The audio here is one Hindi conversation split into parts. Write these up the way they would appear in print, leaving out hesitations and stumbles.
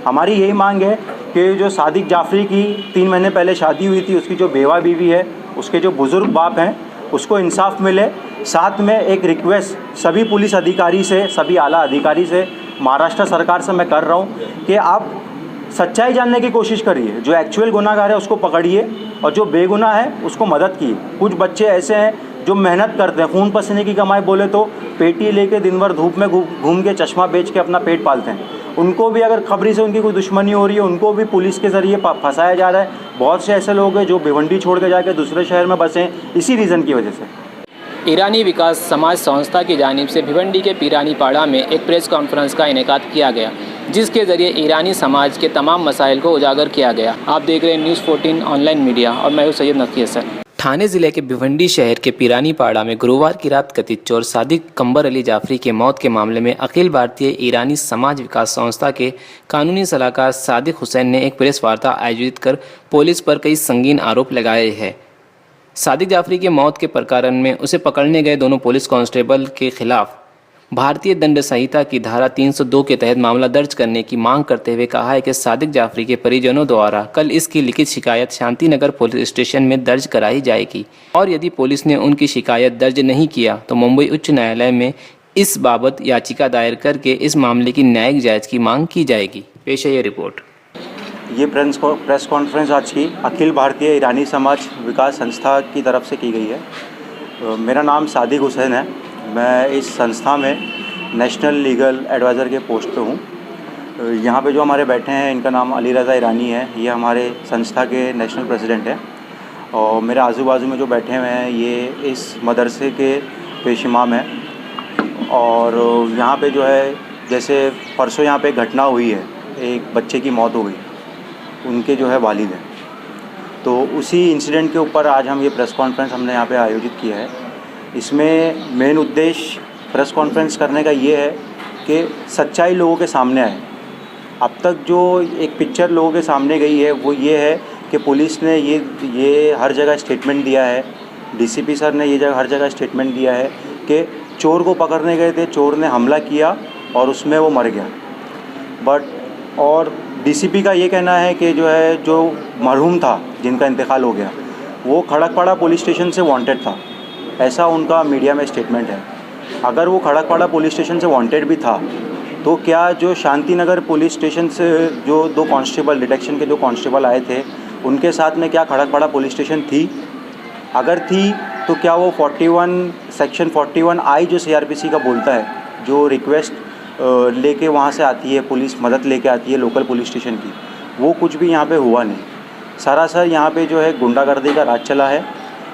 हमारी यही मांग है कि जो सादिक जाफरी की 3 महीने पहले शादी हुई थी, उसकी जो बेवा बीवी है, उसके जो बुज़ुर्ग बाप हैं, उसको इंसाफ मिले। साथ में एक रिक्वेस्ट सभी पुलिस अधिकारी से, सभी आला अधिकारी से, महाराष्ट्र सरकार से मैं कर रहा हूँ कि आप सच्चाई जानने की कोशिश करिए। जो एक्चुअल गुनाहगार है उसको पकड़िए और जो बेगुनाह है उसको मदद कीजिए। कुछ बच्चे ऐसे हैं जो मेहनत करते हैं, खून पसीने की कमाई बोले तो पेटी लेके दिन भर धूप में घूम के चश्मा बेच के अपना पेट पालते हैं। उनको भी अगर खबरी से उनकी कोई दुश्मनी हो रही है, उनको भी पुलिस के ज़रिए फंसाया जा रहा है। बहुत से ऐसे लोग हैं जो भिवंडी छोड़ के जाके दूसरे शहर में बसे इसी रीज़न की वजह से। ईरानी विकास समाज संस्था की जानिब से भिवंडी के पीरानी पाड़ा में एक प्रेस कॉन्फ्रेंस का इनेकाद किया गया, जिसके ज़रिए ईरानी समाज के तमाम मसाइल को उजागर किया गया। आप देख रहे हैं न्यूज़ 14 ऑनलाइन मीडिया और मैं हूं सैयद नकी हसन। ठाणे ज़िले के भिवंडी शहर के पीरानी पाड़ा में गुरुवार की रात कथित चोर सादिक कंबर अली जाफरी के मौत के मामले में अखिल भारतीय ईरानी समाज विकास संस्था के कानूनी सलाहकार सादिक हुसैन ने एक प्रेस वार्ता आयोजित कर पुलिस पर कई संगीन आरोप लगाए हैं। सादिक जाफरी के मौत के प्रकरण में उसे पकड़ने गए दोनों पुलिस कांस्टेबल के खिलाफ भारतीय दंड संहिता की धारा 302 के तहत मामला दर्ज करने की मांग करते हुए कहा है कि सादिक जाफरी के परिजनों द्वारा कल इसकी लिखित शिकायत शांतिनगर पुलिस स्टेशन में दर्ज कराई जाएगी और यदि पुलिस ने उनकी शिकायत दर्ज नहीं किया तो मुंबई उच्च न्यायालय में इस बाबत याचिका दायर करके इस मामले की न्यायिक जांच की मांग की जाएगी। पेश है ये रिपोर्ट। ये प्रेस कॉन्फ्रेंस आज की अखिल भारतीय ईरानी समाज विकास संस्था की तरफ से की गई है। मेरा नाम सादिक हुसैन है। मैं इस संस्था में नेशनल लीगल एडवाइज़र के पोस्ट पे हूँ। यहाँ पे जो हमारे बैठे हैं इनका नाम अली रज़ा ईरानी है। ये हमारे संस्था के नेशनल प्रेसिडेंट हैं और मेरे आजू बाजू में जो बैठे हुए हैं ये इस मदरसे के पेश इमाम हैं। और यहाँ पे जो है जैसे परसों यहाँ पे एक घटना हुई है, एक बच्चे की मौत हो गई, उनके जो है वालिद हैं, तो उसी इंसिडेंट के ऊपर आज हम ये प्रेस कॉन्फ्रेंस हमने यहाँ पे आयोजित किया है। इसमें मेन उद्देश्य प्रेस कॉन्फ्रेंस करने का ये है कि सच्चाई लोगों के सामने आए। अब तक जो एक पिक्चर लोगों के सामने गई है वो ये है कि पुलिस ने ये हर जगह स्टेटमेंट दिया है, डीसीपी सर ने हर जगह स्टेटमेंट दिया है कि चोर को पकड़ने गए थे, चोर ने हमला किया और उसमें वो मर गया। बट और डीसीपी का ये कहना है कि जो मरहूम था जिनका इंतकाल हो गया वो खड़कपाड़ा पुलिस स्टेशन से वांटेड था, ऐसा उनका मीडिया में स्टेटमेंट है। अगर वो खड़कपाड़ा पुलिस स्टेशन से वांटेड भी था तो क्या जो शांतिनगर पुलिस स्टेशन से जो 2 कांस्टेबल डिटेक्शन के 2 कांस्टेबल आए थे उनके साथ में क्या खड़कपाड़ा पुलिस स्टेशन थी? अगर थी तो क्या वो 41 सेक्शन 41I जो सीआरपीसी का बोलता है, जो रिक्वेस्ट लेके वहाँ से आती है, पुलिस मदद लेके आती है लोकल पुलिस स्टेशन की, वो कुछ भी यहाँ पे हुआ नहीं। सरासर यहाँ पे जो है गुंडागर्दी का राज चला है।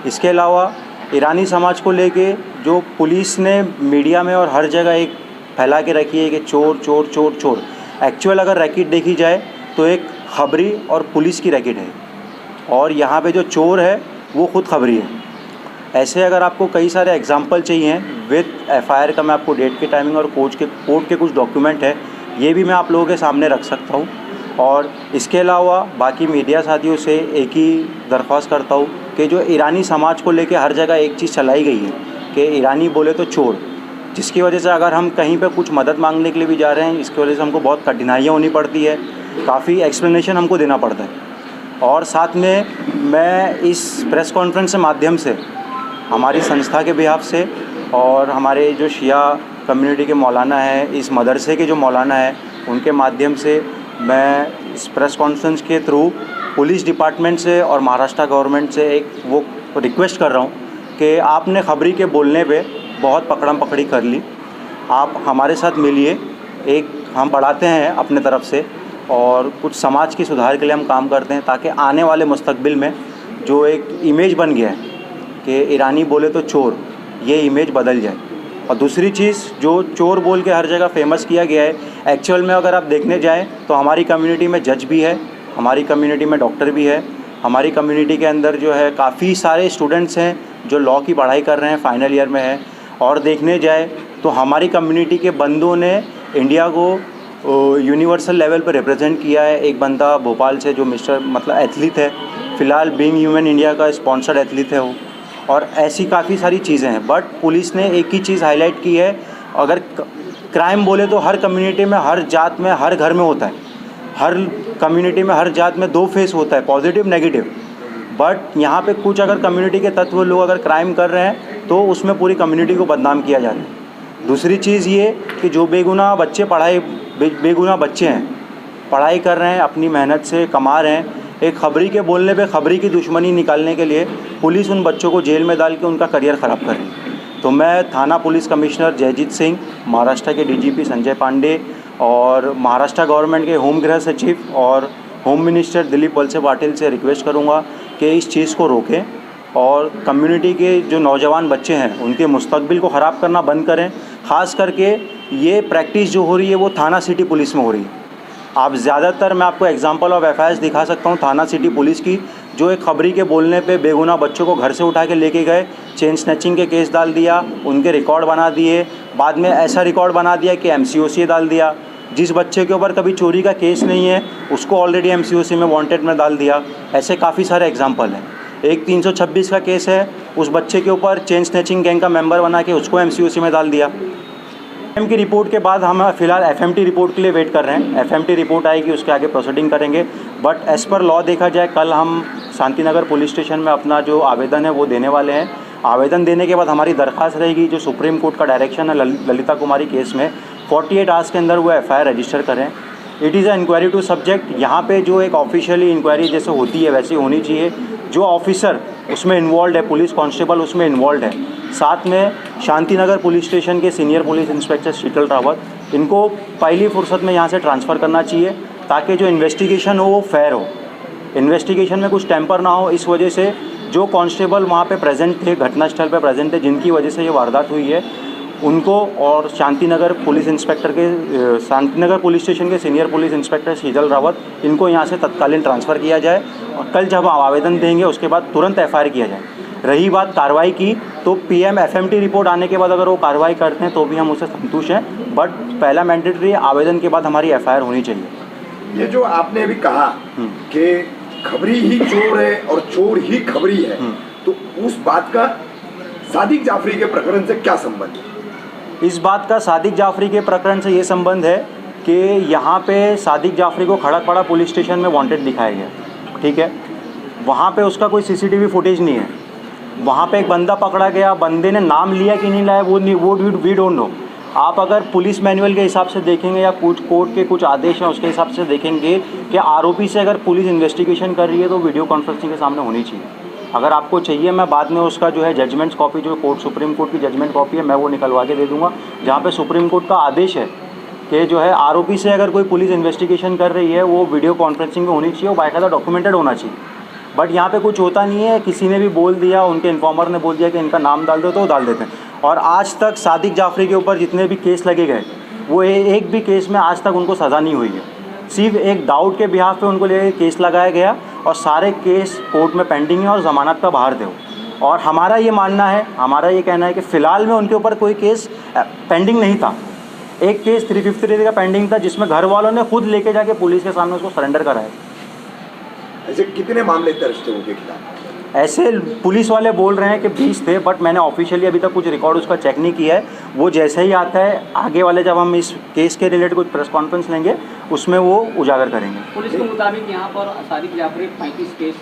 इसके अलावा ईरानी समाज को लेके जो पुलिस ने मीडिया में और हर जगह एक फैला के रखी है कि चोर चोर चोर चोर, एक्चुअल अगर रैकेट देखी जाए तो एक खबरी और पुलिस की रैकेट है और यहाँ पे जो चोर है वो खुद खबरी है। ऐसे अगर आपको कई सारे एग्जाम्पल चाहिए विद एफआईआर का, मैं आपको डेट के टाइमिंग और कोर्ट के कुछ डॉक्यूमेंट है, ये भी मैं आप लोगों के सामने रख सकता हूँ। और इसके अलावा बाकी मीडिया साथियों से एक ही दरख्वास्त करता हूँ कि जो ईरानी समाज को लेके हर जगह एक चीज़ चलाई गई है कि ईरानी बोले तो चोर, जिसकी वजह से अगर हम कहीं पे कुछ मदद मांगने के लिए भी जा रहे हैं इसकी वजह से हमको बहुत कठिनाइयाँ होनी पड़ती है, काफ़ी एक्सप्लेनेशन हमको देना पड़ता है। और साथ में मैं इस प्रेस कॉन्फ्रेंस के माध्यम से हमारी संस्था के बिहाफ से और हमारे जो शिया कम्युनिटी के मौलाना हैं, इस मदरसे के जो मौलाना हैं, उनके माध्यम से मैं इस प्रेस कॉन्फ्रेंस के थ्रू पुलिस डिपार्टमेंट से और महाराष्ट्र गवर्नमेंट से एक वो रिक्वेस्ट कर रहा हूँ कि आपने खबरी के बोलने पे बहुत पकड़म पकड़ी कर ली, आप हमारे साथ मिलिए, एक हम बढ़ाते हैं अपने तरफ से और कुछ समाज की सुधार के लिए हम काम करते हैं ताकि आने वाले मुस्तकबिल में जो एक इमेज बन गया है कि ईरानी बोले तो चोर, ये इमेज बदल जाए। और दूसरी चीज़, जो चोर बोल के हर जगह फेमस किया गया है, एक्चुअल में अगर आप देखने जाएं तो हमारी कम्युनिटी में जज भी है, हमारी कम्युनिटी में डॉक्टर भी है, हमारी कम्युनिटी के अंदर जो है काफ़ी सारे स्टूडेंट्स हैं जो लॉ की पढ़ाई कर रहे हैं, फाइनल ईयर में है। और देखने जाए तो हमारी कम्युनिटी के बंदों ने इंडिया को यूनिवर्सल लेवल पर रिप्रेजेंट किया है। एक बंदा भोपाल से जो एथलीट है, फ़िलहाल बीइंग ह्यूमन इंडिया का स्पॉन्सर्ड एथलीट है वो। और ऐसी काफ़ी सारी चीज़ें हैं। बट पुलिस ने एक ही चीज़ हाईलाइट की है, अगर क्राइम बोले तो हर कम्युनिटी में, हर जात में, हर घर में होता है। हर कम्युनिटी में, हर जात में 2 फेस होता है, पॉजिटिव नेगेटिव। बट यहाँ पे कुछ अगर कम्युनिटी के तत्व लोग अगर क्राइम कर रहे हैं तो उसमें पूरी कम्युनिटी को बदनाम किया जा रहा है। दूसरी चीज़ ये कि जो बेगुनाह बच्चे बेगुनाह बच्चे हैं, पढ़ाई कर रहे हैं, अपनी मेहनत से कमा रहे हैं, एक खबरी के बोलने पे खबरी की दुश्मनी निकालने के लिए पुलिस उन बच्चों को जेल में डाल के उनका करियर ख़राब कर रही है। तो मैं थाना पुलिस कमिश्नर जयजीत सिंह, महाराष्ट्र के डीजीपी संजय पांडे और महाराष्ट्र गवर्नमेंट के होम गृह सचिव और होम मिनिस्टर दिलीप वलसे पाटिल से रिक्वेस्ट करूंगा कि इस चीज़ को रोकें और कम्युनिटी के जो नौजवान बच्चे हैं उनके मुस्तकबिल को ख़राब करना बंद करें। ख़ास करके ये प्रैक्टिस जो हो रही है वो थाना सिटी पुलिस में हो रही है। आप ज़्यादातर, मैं आपको एग्जांपल ऑफ एफआईआर दिखा सकता हूँ थाना सिटी पुलिस की, जो एक खबरी के बोलने पे बेगुनाह बच्चों को घर से उठा के लेके गए, चेन स्नैचिंग के केस डाल दिया, उनके रिकॉर्ड बना दिए, बाद में ऐसा रिकॉर्ड बना दिया कि MCOC डाल दिया। जिस बच्चे के ऊपर कभी चोरी का केस नहीं है उसको ऑलरेडी MCOC में वांटेड में डाल दिया। ऐसे काफ़ी सारे एग्जांपल हैं। एक 326 का केस है, उस बच्चे के ऊपर चेन स्नैचिंग गैंग का मेंबर बना के उसको MCOC में डाल दिया। की रिपोर्ट के बाद हम फिलहाल FMT रिपोर्ट के लिए वेट कर रहे हैं। FMT रिपोर्ट आएगी, उसके आगे प्रोसीडिंग करेंगे। बट एज़ पर लॉ देखा जाए, कल हम शांतिनगर पुलिस स्टेशन में अपना जो आवेदन है वो देने वाले हैं। आवेदन देने के बाद हमारी दरख्वास्त रहेगी, जो सुप्रीम कोर्ट का डायरेक्शन है ललिता कुमारी केस में 48 आवर्स के अंदर वो FIR रजिस्टर करें। It is a enquiry to subject. यहाँ पे जो एक ऑफिशियली इंक्वायरी जैसे होती है वैसी होनी चाहिए। जो ऑफिसर उसमें इन्वॉल्व है, पुलिस कांस्टेबल उसमें इन्वॉल्व है, साथ में शांतिनगर पुलिस स्टेशन के सीनियर पुलिस इंस्पेक्टर शीतल रावत, इनको पहली फुर्सत में यहाँ से ट्रांसफ़र करना चाहिए ताकि जो इन्वेस्टिगेशन हो वो फेयर हो, इन्वेस्टिगेशन में कुछ टेम्पर ना हो। इस वजह से जो कांस्टेबल वहाँ पे प्रेजेंट थे, घटनास्थल पे प्रेजेंट थे, जिनकी वजह से ये वारदात हुई है, उनको और शांतिनगर पुलिस स्टेशन के सीनियर पुलिस इंस्पेक्टर शीतल रावत, इनको यहाँ से तत्कालीन ट्रांसफ़र किया जाए और कल जब हम आवेदन देंगे उसके बाद तुरंत FIR किया जाए। रही बात कार्रवाई की, तो PM FMT रिपोर्ट आने के बाद अगर वो कार्रवाई करते हैं तो भी हम उससे संतुष्ट हैं। बट पहला मैंडेटरी आवेदन के बाद हमारी FIR होनी चाहिए। ये जो आपने अभी कहा कि खबरी ही चोर है और चोर ही खबरी है, तो उस बात का सादिक जाफरी के प्रकरण से क्या संबंध है? इस बात का सादिक जाफरी के प्रकरण से ये संबंध है कि यहाँ पे सादिक जाफरी को खड़कपड़ा पुलिस स्टेशन में वांटेड दिखाया गया, ठीक है। वहाँ पे उसका कोई CCTV फुटेज नहीं है। वहाँ पे एक बंदा पकड़ा गया, बंदे ने नाम लिया कि नहीं लाया वो वी डोंट नो। आप अगर पुलिस मैनुअल के हिसाब से देखेंगे या कुछ कोर्ट के कुछ आदेश हैं उसके हिसाब से देखेंगे कि आरोपी से अगर पुलिस इन्वेस्टिगेशन कर रही है तो वीडियो कॉन्फ्रेंसिंग के सामने होनी चाहिए। अगर आपको चाहिए, मैं बाद में उसका जो है जजमेंट्स कॉपी, जो कोर्ट सुप्रीम कोर्ट की जजमेंट कॉपी है, मैं वो निकलवा के दे दूँगा, जहाँ पे सुप्रीम कोर्ट का आदेश है कि जो है आरोपी से अगर कोई पुलिस इन्वेस्टिगेशन कर रही है वो वीडियो कॉन्फ्रेंसिंग में होनी चाहिए, वो बाकायदा डॉक्यूमेंटेड होना चाहिए। बट यहाँ पे कुछ होता नहीं है, किसी ने भी बोल दिया, उनके इन्फॉर्मर ने बोल दिया कि इनका नाम डाल दो तो वो डाल देते हैं। और आज तक सादिक जाफरी के ऊपर जितने भी केस लगे गए, वो एक भी केस में आज तक उनको सज़ा नहीं हुई है। सिर्फ एक डाउट के बिहाफ पे उनको लेकर केस लगाया गया और सारे केस कोर्ट में पेंडिंग है और ज़मानत का बाहर दो। और हमारा ये मानना है, हमारा ये कहना है कि फ़िलहाल में उनके ऊपर कोई केस पेंडिंग नहीं था। एक केस 353 का पेंडिंग था जिसमें घर वालों ने खुद लेके जाके पुलिस के सामने उसको सरेंडर कराया। ऐसे कितने मामले दर्ज थे उनके खिलाफ? ऐसे पुलिस वाले बोल रहे हैं कि 20 थे, बट मैंने ऑफिशियली अभी तक कुछ रिकॉर्ड उसका चेक नहीं किया है। वो जैसे ही आता है आगे वाले, जब हम इस केस के रिलेटेड कुछ प्रेस कॉन्फ्रेंस लेंगे उसमें वो उजागर करेंगे। पुलिस के मुताबिक यहाँ पर सादिक जाफरी 35 केस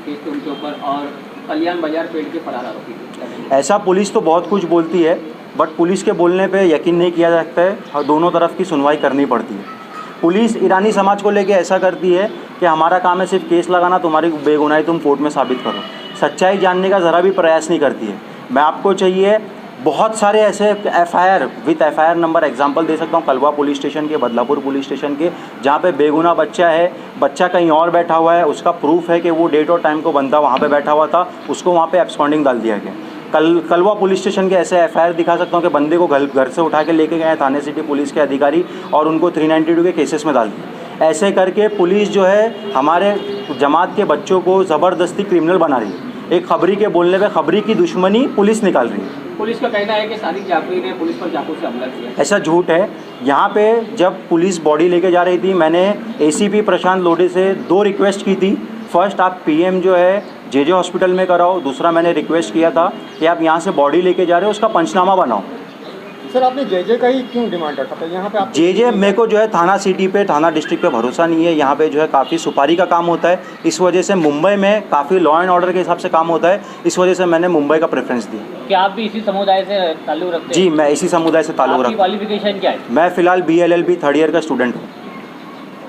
थे उनके ऊपर और कल्याण बाजार पेड़ के फरार आरोपी थे। ऐसा पुलिस तो बहुत कुछ बोलती है, बट पुलिस के बोलने पे यकीन नहीं किया जा सकता है और दोनों तरफ की सुनवाई करनी पड़ती है। पुलिस ईरानी समाज को लेके ऐसा करती है कि हमारा काम है सिर्फ केस लगाना, तुम्हारी बेगुनाही तुम कोर्ट में साबित करो। सच्चाई जानने का ज़रा भी प्रयास नहीं करती है। मैं आपको चाहिए बहुत सारे ऐसे FIR नंबर एग्जांपल दे सकता हूँ, कलवा पुलिस स्टेशन के, बदलापुर पुलिस स्टेशन के, जहाँ पे बेगुनाह बच्चा है, बच्चा कहीं और बैठा हुआ है, उसका प्रूफ है कि वो डेट और टाइम को बंदा वहाँ पे बैठा हुआ था, उसको वहाँ पे एब्सकॉन्डिंग डाल दिया गया। कलवा पुलिस स्टेशन के ऐसे FIR दिखा सकता हूँ कि बंदे को घर से उठा के लेके गए थाने सिटी पुलिस के अधिकारी और उनको 392 के केसेस में डाल दिया। ऐसे करके पुलिस जो है हमारे जमात के बच्चों को ज़बरदस्ती क्रिमिनल बना रही है। एक खबरी के बोलने पे खबरी की दुश्मनी पुलिस निकाल रही है। पुलिस का कहना है कि सादिक जाफरी ने पुलिस पर चाकू से हमला किया। ऐसा झूठ है। यहाँ पे जब पुलिस बॉडी लेके जा रही थी, मैंने ACP प्रशांत लोढ़े से 2 रिक्वेस्ट की थी। फर्स्ट, आप PM जो है JJ हॉस्पिटल में कराओ। दूसरा, मैंने रिक्वेस्ट किया था कि आप यहाँ से बॉडी लेके जा रहे हो उसका पंचनामा बनाओ। सर आपने जे का ही क्यों डिमांड रखा था यहाँ पे? आप जे मेरे को जो है थाना सिटी पे, थाना डिस्ट्रिक्ट पे भरोसा नहीं है। यहाँ पे जो है काफ़ी सुपारी का काम होता है, इस वजह से मुंबई में काफ़ी लॉ एंड ऑर्डर के हिसाब से काम होता है, इस वजह से मैंने मुंबई का प्रेफरेंस दिया। क्या आप भी इसी समुदाय से ताल्लुक रखते हैं? जी, मैं इसी समुदाय से ताल्लुक़ आपकी रखता हूँ। क्वालिफिकेशन क्या है? मैं फ़िलहाल BLLB 3rd ईयर का स्टूडेंट हूँ।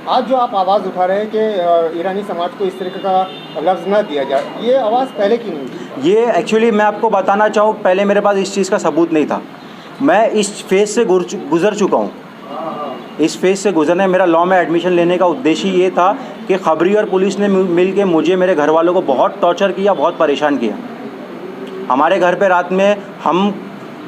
आज जो आप आवाज़ उठा रहे हैं कि ईरानी समाज को इस तरीके का लफ्ज़ न दिया जाए, ये आवाज़ पहले क्यों नहीं थी? ये एक्चुअली मैं आपको बताना चाहूँ, पहले मेरे पास इस चीज़ का सबूत नहीं था। मैं इस फेज़ से गुज़र चुका हूँ। इस फेज़ से गुजरने, मेरा लॉ में एडमिशन लेने का उद्देश्य ये था कि खबरी और पुलिस ने मिल के मुझे, मेरे घर वालों को बहुत टॉर्चर किया, बहुत परेशान किया। हमारे घर पे रात में हम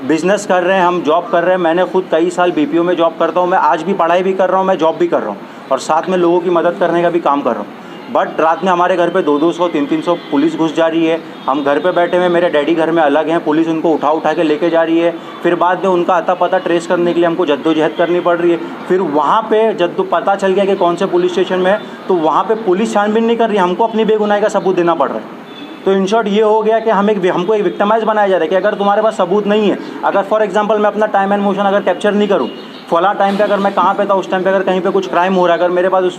बिज़नेस कर रहे हैं, हम जॉब कर रहे हैं। मैंने खुद कई साल BPO में जॉब करता हूँ। मैं आज भी पढ़ाई भी कर रहा हूँ, मैं जॉब भी कर रहा हूँ और साथ में लोगों की मदद करने का भी काम कर रहा हूँ। बट रात में हमारे घर पे 200-200, 300-300 पुलिस घुस जा रही है। हम घर पे बैठे हुए, मेरे डैडी घर में अलग हैं, पुलिस उनको उठा के लेके जा रही है। फिर बाद में उनका अता पता ट्रेस करने के लिए हमको जद्दोजहद करनी पड़ रही है। फिर वहाँ पे जब पता चल गया कि कौन से पुलिस स्टेशन में है, तो वहाँ पे पुलिस छानबीन नहीं कर रही है, हमको अपनी बेगुनाही का सबूत देना पड़ रहा है। तो इन शॉर्ट ये हो गया कि हमको एक विक्टिमाइज बनाया जा रहा है कि अगर तुम्हारे पास सबूत नहीं है, अगर फॉर एग्जांपल मैं अपना टाइम एंड मोशन अगर कैप्चर नहीं करूँ, फला टाइम पे अगर मैं कहाँ पे था उस टाइम पे अगर कहीं पे कुछ क्राइम हो रहा है, अगर मेरे पास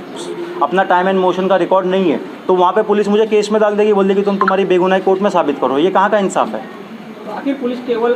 अपना टाइम एंड मोशन का रिकॉर्ड नहीं है, तो वहाँ पे पुलिस मुझे केस में डाल देगी, बोल देगी तुम तुम्हारी बेगुनाही कोर्ट में साबित करो। ये कहाँ का इंसाफ है? आखिर पुलिस केवल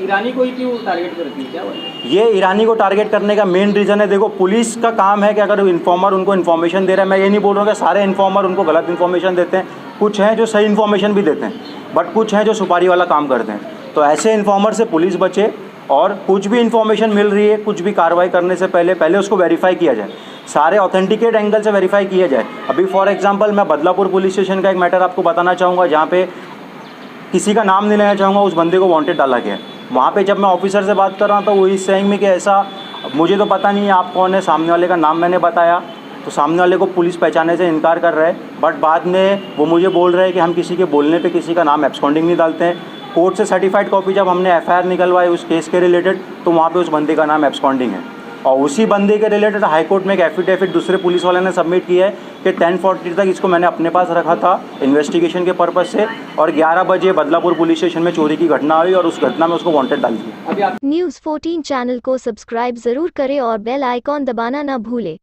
ईरानी को ही क्यों टारगेट करती है, क्या वजह है? ये ईरानी को टारगेट करने का मेन रीज़न है, देखो पुलिस का काम है कि अगर इन्फॉर्मर उनको इन्फॉर्मेशन दे रहा है, मैं ये नहीं बोल रहा हूँ कि सारे इन्फॉर्मर उनको गलत इन्फॉर्मेशन देते हैं, कुछ हैं जो सही इन्फॉर्मेशन भी देते हैं, बट कुछ हैं जो सुपारी वाला काम करते हैं। तो ऐसे इन्फॉर्मर से पुलिस बचे और कुछ भी इन्फॉर्मेशन मिल रही है, कुछ भी कार्रवाई करने से पहले उसको वेरीफाई किया जाए, सारे ऑथेंटिकेट एंगल से वेरीफाई किया जाए। अभी फॉर एग्जांपल मैं बदलापुर पुलिस स्टेशन का एक मैटर आपको बताना चाहूँगा, जहाँ पे किसी का नाम नहीं लेना चाहूँगा, उस बंदे को वांटेड डाला गया। वहाँ पे जब मैं ऑफिसर से बात कर रहा था, वो इस सेइंग में कि ऐसा मुझे तो पता नहीं है आप कौन है, सामने वाले का नाम मैंने बताया तो सामने वाले को पुलिस पहचानने से इनकार कर रहा है। बट बाद में वो मुझे बोल रहे हैं कि हम किसी के बोलने पे किसी का नाम एब्सकॉन्डिंग नहीं डालते हैं। कोर्ट से सर्टिफाइड कॉपी जब हमने FIR निकलवाई उस केस के रिलेटेड, तो वहाँ पे उस बंदे का नाम एब्सकॉन्डिंग है। और उसी बंदे के रिलेटेड हाई कोर्ट में एक एफिडेविट दूसरे पुलिस वाले ने सबमिट किया है कि 10:40 तक इसको मैंने अपने पास रखा था इन्वेस्टिगेशन के पर्पज़ से, और 11 बजे बदलापुर पुलिस स्टेशन में चोरी की घटना हुई और उस घटना में उसको वांटेड डाल दिया। न्यूज़ 14 चैनल को सब्सक्राइब जरूर करें और बेल आइकॉन दबाना ना भूलें।